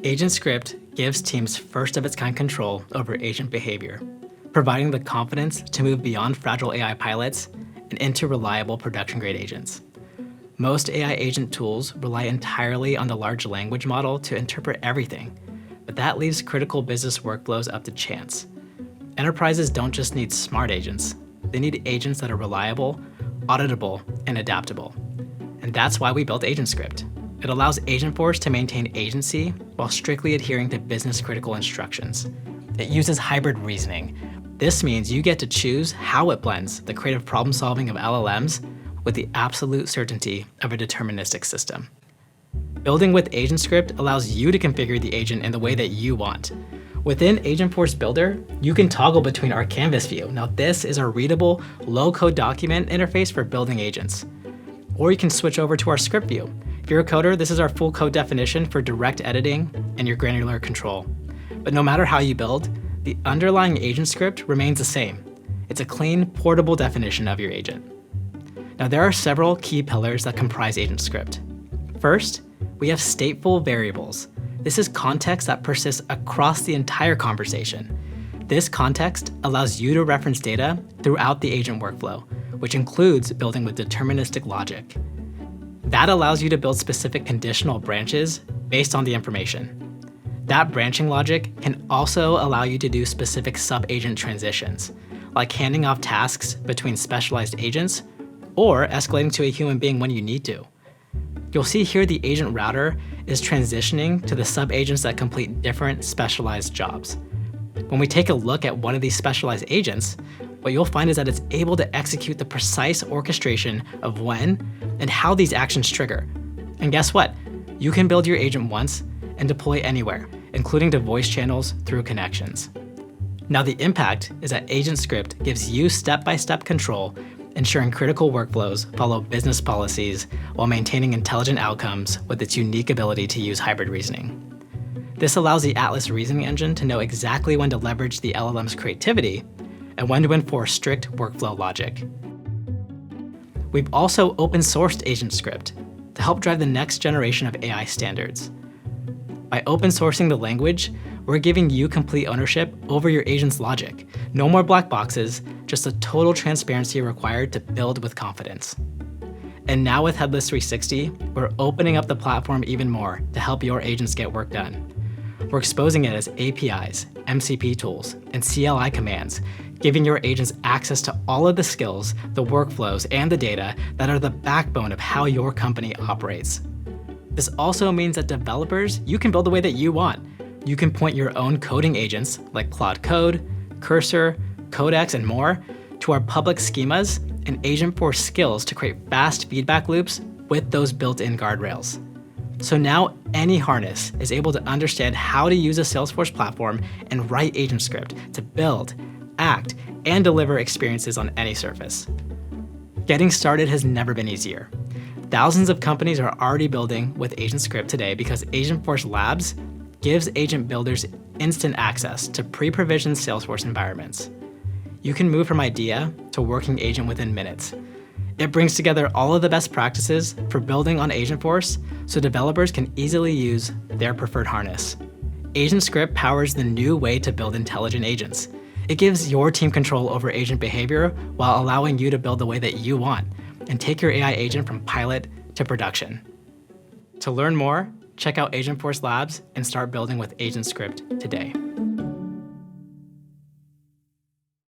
Agent gives teams first-of-its-kind control over agent behavior, providing the confidence to move beyond fragile AI pilots and into reliable production-grade agents. Most AI agent tools rely entirely on the large language model to interpret everything, but that leaves critical business workflows up to chance. Enterprises don't just need smart agents, they need agents that are reliable, auditable, and adaptable. And that's why we built Agent. It allows Agentforce to maintain agency while strictly adhering to business-critical instructions. It uses hybrid reasoning. This means you get to choose how it blends the creative problem-solving of LLMs with the absolute certainty of a deterministic system. Building with Agent allows you to configure the agent in the way that you want. Within Agentforce Builder, you can toggle between our Canvas view. Now this is our readable, low-code document interface for building agents. Or you can switch over to our script view. If you're a coder, this is our full code definition for direct editing and your granular control. But no matter how you build, the underlying agent script remains the same. It's a clean, portable definition of your agent. Now there are several key pillars that comprise agent script. First, we have stateful variables. This is context that persists across the entire conversation. This context allows you to reference data throughout the agent workflow, which includes building with deterministic logic. That allows you to build specific conditional branches based on the information. That branching logic can also allow you to do specific sub-agent transitions, like handing off tasks between specialized agents or escalating to a human being when you need to. You'll see here the agent router is transitioning to the sub-agents that complete different specialized jobs. When we take a look at one of these specialized agents, what you'll find is that it's able to execute the precise orchestration of when and how these actions trigger. And guess what? You can build your agent once and deploy anywhere, including to voice channels through connections. Now the impact is that Agent gives you step-by-step control, ensuring critical workflows follow business policies while maintaining intelligent outcomes with its unique ability to use hybrid reasoning. This allows the Atlas reasoning engine to know exactly when to leverage the LLM's creativity and when to enforce strict workflow logic. We've also open-sourced Agent to help drive the next generation of AI standards. By open sourcing the language, we're giving you complete ownership over your agent's logic. No more black boxes, just the total transparency required to build with confidence. And now with Headless 360, we're opening up the platform even more to help your agents get work done. We're exposing it as APIs, MCP tools, and CLI commands, giving your agents access to all of the skills, the workflows, and the data that are the backbone of how your company operates. This also means that developers, you can build the way that you want. You can point your own coding agents like Claude Code, Cursor, Codex, and more to our public schemas and Agentforce skills to create fast feedback loops with those built-in guardrails. So now any harness is able to understand how to use a Salesforce platform and write Agent to build, act, and deliver experiences on any surface. Getting started has never been easier. Thousands of companies are already building with Agent today because Agentforce Labs gives agent builders instant access to pre-provisioned Salesforce environments. You can move from idea to working agent within minutes. It brings together all of the best practices for building on Agentforce so developers can easily use their preferred harness. Agent powers the new way to build intelligent agents. It gives your team control over agent behavior while allowing you to build the way that you want and take your AI agent from pilot to production. To learn more, check out Agentforce Labs and start building with Agent today.